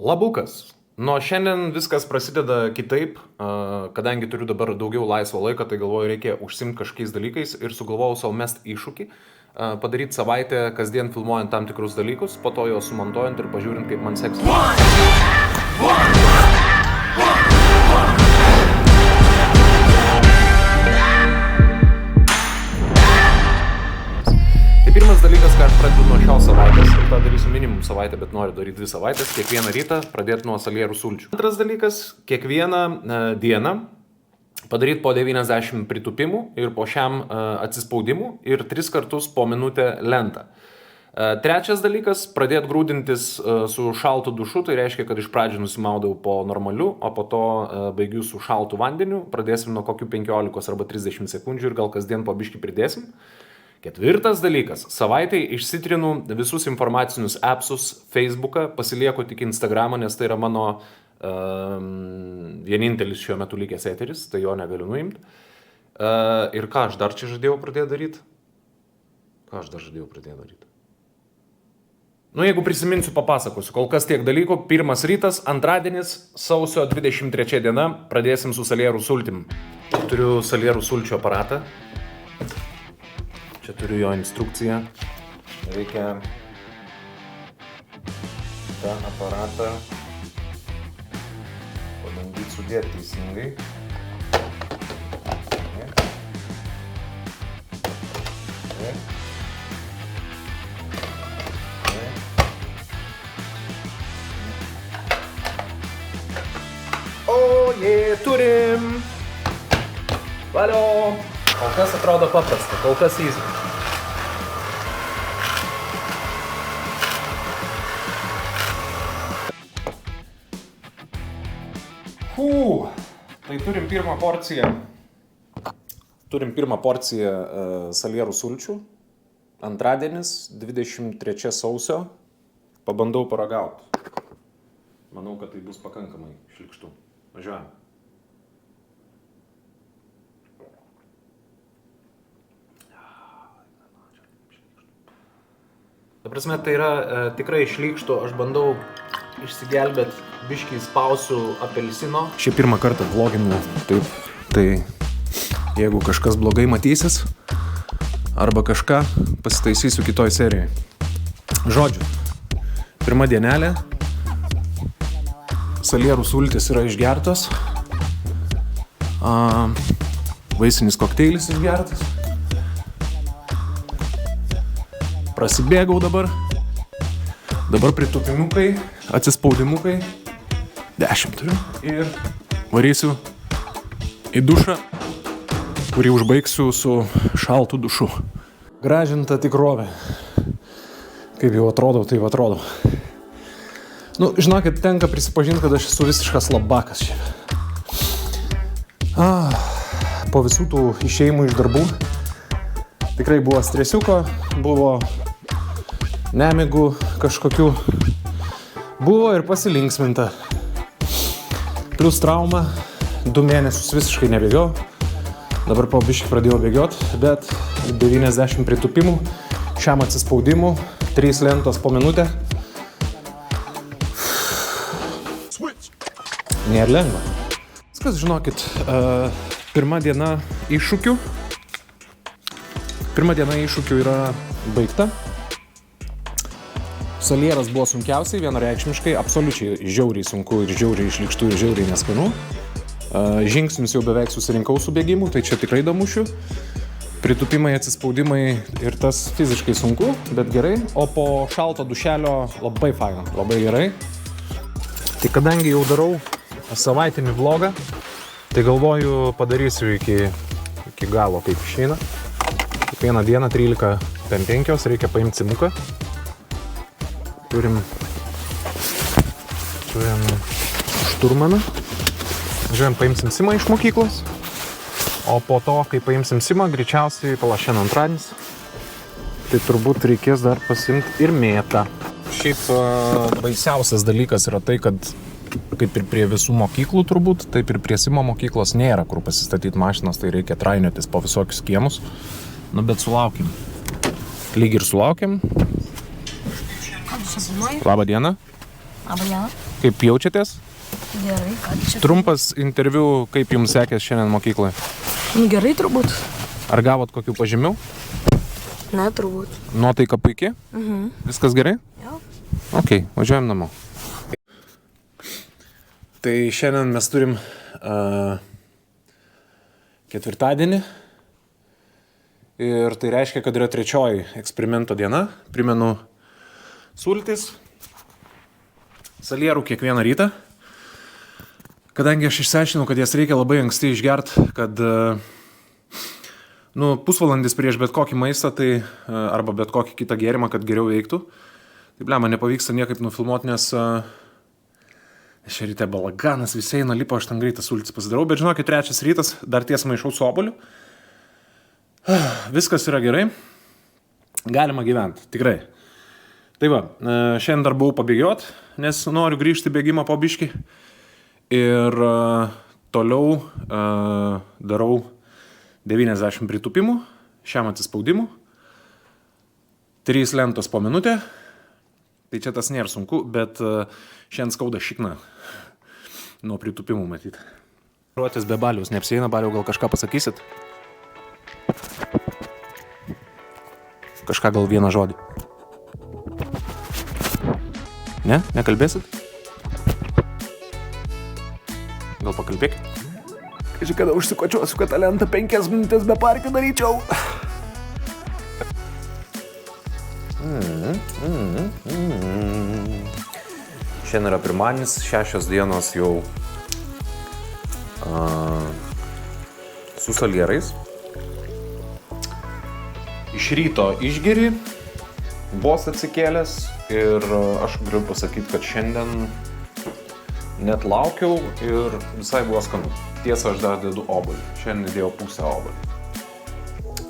Labukas. Nuo šiandien viskas prasideda kitaip, kadangi turiu dabar daugiau laisvo laiko, tai galvoju, reikia užsimti kažkokiais dalykais ir sugalvojau savo mest iššūkį, padaryti savaitę kasdien filmuojant tam tikrus dalykus, po to juos sumontuojant ir pažiūrint, kaip man seksis. Pirmas dalykas, ką aš pradedu nuo šios savaitės, ir tą darysiu minimum savaitę, bet noriu daryti 2 savaitės, kiekvieną rytą pradėti nuo salierų sulčių. Antras dalykas, kiekvieną dieną padaryti po 90 pritūpimų ir po šiam atsispaudimų ir 3 kartus po minutę lentą. Trečias dalykas, pradėti grūdintis su šaltu dušu, tai reiškia, kad iš pradžių nusimaudau po normaliu, o po to baigiu su šaltu vandeniu, pradėsim nuo kokių 15 arba 30 sekundžių ir gal kasdien po biškį pridėsim. Ketvirtas dalykas, savaitėj išsitrinu visus informacinius appsus, Facebooką, pasilieku tik Instagramą, nes tai yra mano vienintelis šiuo metu likęs eteris, tai jo negaliu nuimti. Ir ką aš dar čia žadėjau pradėti daryti? Nu, jeigu prisiminsiu, papasakosiu. Kol kas tiek dalykų. Pirmas rytas, antradienis, sausio 23 diena, pradėsim su salierų sultim. Turiu salierų sulčių aparatą. Čia turiu jo instrukciją. Reikia tą aparatą pabandyti sudėti teisingai. O, turim! Valio! Kol kas atrodo paprasta, kol kas easy. Tai turim pirmą porciją salierų sulčių. Antradienis, 23 sausio. Pabandau paragauti. Manau, kad tai bus pakankamai šlikštu. Važiuojam. Ta prasme, tai yra tikrai šlykštu, aš bandau išsigelbėti, biškį spausiu apelsino. Šį pirmą kartą vloginu, taip, tai jeigu kažkas blogai matysis, arba kažką, pasitaisysiu kitoj serijai. Žodžiu, pirma dienelė, salierų sultys yra išgertos, vaisinis kokteilis išgertas. Prasibėgau dabar pritūpimukai, atsispaudimukai, 10 turiu ir varysiu į dušą, kurį užbaigsiu su šaltu dušu. Gražinta tikrovė. Kaip jau atrodau, taip atrodau. Nu, žinokit, tenka prisipažinti, kad aš esu visiškas labakas čia. Po visų tų išėjimų iš darbų tikrai buvo stresiuko, buvo nemigų kažkokių, buvo ir pasilinksminta. Plius trauma, 2 mėnesius visiškai nebėgiau, dabar po biškį pradėjau bėgioti, bet 90 pritūpimų, šiam atsispaudimų, 3 lentos po minutę. Nėra lengva. Viskas, žinokit, pirma diena iššūkių yra baigta. Salieras buvo sunkiausiai, vienareikšmiškai, absoliučiai žiauriai sunku ir žiauriai šlykštu ir žiauriai neskanu. Žingsnius jau beveik susirinkau su bėgimu, tai čia tikrai damušiu. Pritūpimai, atsispaudimai ir tas fiziškai sunku, bet gerai. O po šalto dušelio labai faina, labai gerai. Tai kadangi jau darau savaitinį vlogą, tai galvoju padarysiu iki galo, kaip išeina. Kiekvieną dieną 13:05 reikia paimti simuką. Turim šturmaną. Žiūrėjom, paimsim simą iš mokyklos. O po to, kai paimsim simą, greičiausiai šiandien antradienis. Tai turbūt reikės dar pasimti ir mėtą. Šiaip baisiausias dalykas yra tai, kad kaip ir prie visų mokyklų turbūt, taip ir prie simo mokyklos nėra, kur pasistatyti mašinas, tai reikia trainiotis po visokius kiemus. Nu, bet sulaukim. Lyg ir sulaukim. Labą dieną. Labą dieną. Kaip jaučiatės? Gerai, ką čia? Trumpas interviu, kaip jums sekės šiandien mokykloje? Gerai turbūt. Ar gavot kokių pažymių? Ne, turbūt. Nuotaika puikiai? Viskas gerai? Jo. Ok, važiuojam namo. Tai šiandien mes turim ketvirtadienį ir tai reiškia, kad yra trečioji eksperimento diena. Primenu, sultis, salierų kiekvieną rytą. Kadangi aš išsiaiškinau, kad jas reikia labai anksti išgerti, kad pusvalandis prieš bet kokį maistą, tai, arba bet kokį kitą gėrimą, kad geriau veiktų. Tai man nepavyksta niekaip nufilmuoti, nes šią rytę balaganas, visi eina, lipo, aš ten greitas sultis pasidarau, bet žinokit, trečias rytas, dar tiesą maišau su obuoliu. Viskas yra gerai, galima gyventi, tikrai. Tai va, šiandien dar buvau pabėgiot, nes noriu grįžti bėgimą po biškį. Ir toliau darau 90 pritūpimų, šiam atsispaudimų, 3 lentos po minutę. Tai čia tas nėra sunku, bet šiandien skauda šikna nuo pritūpimų matyti. Ruotis be baliaus, neapsieina baliau, gal kažką pasakysit? Kažką gal vieną žodį. Ne? Nekalbėsit? Gal pakalbėk? Kažkai kada užsikočiuosiu, kad talentą 5 minutės be parkių daryčiau. Šiandien yra pirmadienis, 6 dienos jau su salierais. Iš ryto išgeri, vos atsikėlęs ir aš galiu pasakyti, kad šiandien net laukiau ir visai buvo skanu. Tiesa, aš dar dedu obuolį. Šiandien dėjau pusę obuolį.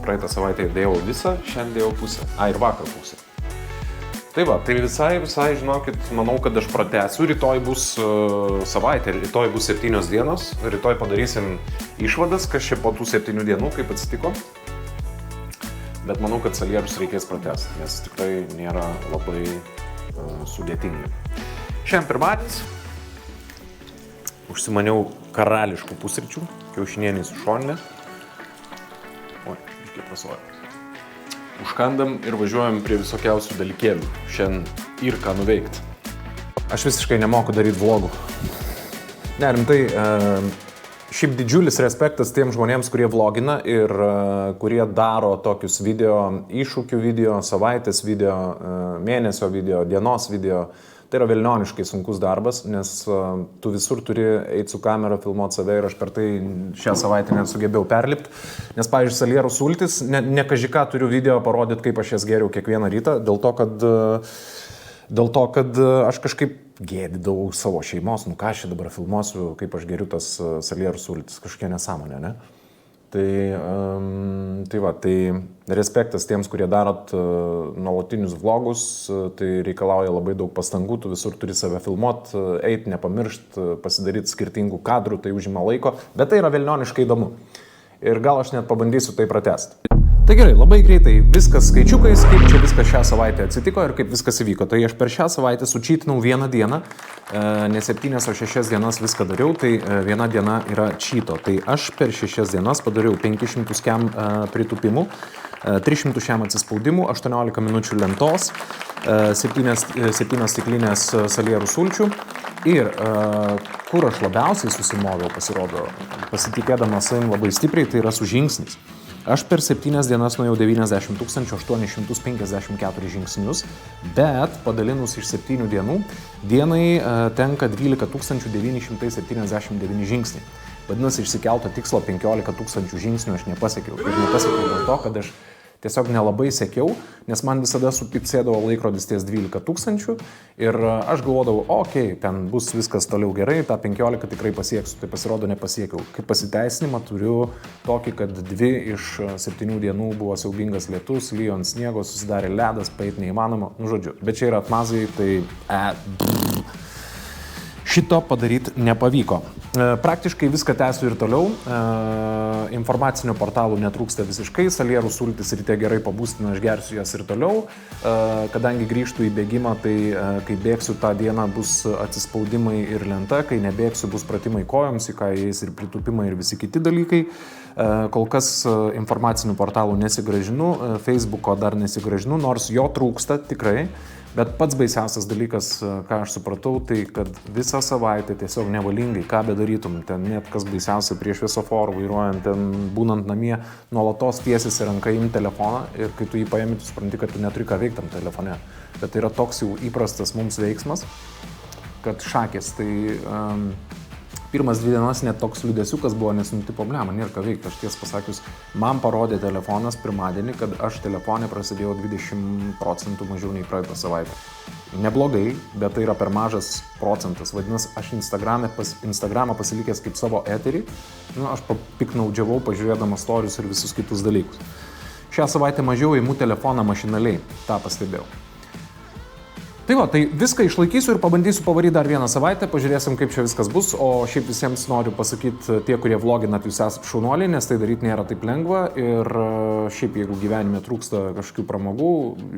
Praeitą savaitę dėjau visą, šiandien dėjau pusę. Ir vakar pusę. Tai va, tai visai, žinokit, manau, kad aš pratęsiu. Rytoj bus savaitė, rytoj bus 7 dienos. Rytoj padarysim išvadas, kas čia po tų 7 dienų, kaip atsitiko. Bet manau, kad salierus reikės pratęsti, nes tikrai nėra labai sudėtingi. Šiandien pirmadienis. Užsimaniau karališkų pusryčių, kiaušinienį su šoninė. Oi, reikia prasuoju. Užkandam ir važiuojam prie visokiausių dalykėlių. Šiandien ir ką nuveikti. Aš visiškai nemoku daryti vlogų. Ne, rimtai, šiaip didžiulis respektas tiem žmonėms, kurie vlogina ir kurie daro tokius video, iššūkių video, savaitės video, mėnesio video, dienos video. Tai yra velnioniškai sunkus darbas, nes tu visur turi eiti su kamera, filmuoti save ir aš per tai šią savaitę net sugebėjau perlipti. Nes, pavyzdžiui, salierų sultis, ne kažką turiu video parodyti, kaip aš jas geriau kiekvieną rytą, dėl to, kad aš kažkaip gėdydavau savo šeimos, ką aš čia dabar filmuosiu, kaip aš geriu tas salierų sultis, kažkokia nesąmonė, ne? Tai respektas tiems, kurie darot nuolatinius vlogus, tai reikalauja labai daug pastangų, tu visur turi save filmuot, eit, nepamiršt, pasidaryti skirtingų kadrų, tai užima laiko, bet tai yra velnioniškai įdomu. Ir gal aš net pabandysiu tai pratęsti. Tai gerai, labai greitai viskas skaičiukais, kaip čia viskas šią savaitę atsitiko ir kaip viskas įvyko. Tai aš per šią savaitę sučytinau vieną dieną, ne 7, o 6 dienas viską dariau, tai viena diena yra čyto. Tai aš per 6 dienas padariau 500 kem pritūpimų, 300 šiam atsispaudimų, 18 minučių lentos, 7 stiklinės salierų sulčių. Ir kur aš labiausiai susimoviau, pasirodo, pasitikėdamas savim labai stipriai, tai yra su žingsnis. Aš per 7 dienas nuėjau 90 854 žingsnius, bet padalinus iš 7 dienų, dienai tenka 12 979 žingsniai. Vadinasi, išsikelto tikslo 15 000 žingsnių aš nepasiekiau. Ir nepasiekiau dėl to, kad aš tiesiog nelabai sekiau, nes man visada supipsėdavo laikrodis ties 12 000 ir aš galvodavau, okei, ten bus viskas toliau gerai, tą 15 tikrai pasieksiu, tai pasirodo nepasiekiau. Kaip pasiteisinimą turiu tokį, kad 2 iš 7 dienų buvo siaubingas lietus, lijo ant sniego, susidarė ledas, paeit neįmanoma, žodžiu. Bet čia yra atmazai, tai šito padaryti nepavyko. Praktiškai viską tęsiu ir toliau. Informacinių portalų netrūksta visiškai. Salierų sultis ryte gerai pabūstina, aš gersiu jas ir toliau. Kadangi grįžtų į bėgimą, tai kai bėgsiu tą dieną bus atsispaudimai ir lenta, kai nebėgsiu bus pratimai kojoms, į ką įeis ir pritūpimai ir visi kiti dalykai. Kol kas informacinių portalų nesigražinu, Facebooko dar nesigražinu, nors jo trūksta tikrai. Bet pats baisiausias dalykas, ką aš supratau, tai kad visą savaitę tiesiog nevalingai, ką bedarytum, ten net kas baisiausia prieš šviesoforų vairuojant, ten būnant namie, nuolatos tiesiasi ranka imti telefoną ir kai tu jį paimi, tu supranti, kad tu neturi ką veikti tam telefone. Bet tai yra toks jau įprastas mums veiksmas, kad šakės. Tai pirmas 2 dienas net toks liūdesiukas buvo, nes problema, nėra ką veikti. Aš tiesą pasakius, man parodė telefonas pirmadienį, kad aš telefone prasidėjau 20% mažiau nei praeitą savaitę. Neblogai, bet tai yra per mažas procentas. Vadinasi, aš Instagramą pasilikęs kaip savo eterį, aš piknaudžiavau pažiūrėdamas storius ir visus kitus dalykus. Šią savaitę mažiau imu telefoną mašinaliai, tą pastebėjau. Tai va, tai viską išlaikysiu ir pabandysiu pavaryti dar 1 savaitę, pažiūrėsim, kaip čia viskas bus, o šiaip visiems noriu pasakyti, tie, kurie vloginat, jūs esate šaunuoliai, nes tai daryti nėra taip lengva ir šiaip jeigu gyvenime trūksta kažkokių pramogų,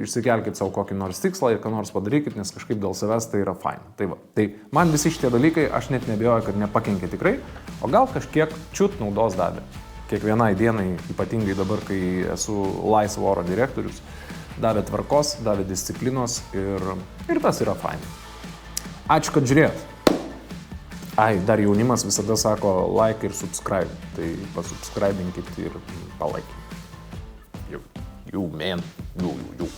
išsikelkit savo kokį nors tikslą ir ką nors padarykit, nes kažkaip dėl savęs tai yra fain. Tai va, tai man visi šitie dalykai, aš net nebijoju, kad nepakenkia tikrai, o gal kažkiek čiut naudos davė. Kiekvienai dienai, ypatingai dabar, kai esu laisvo oro direktorius, davė tvarkos, davė disciplinos ir tas yra fain. Ačiū, kad žiūrėjot. Dar jaunimas visada sako like ir subscribe, tai pasubscribinkit ir palaikit. You man, you.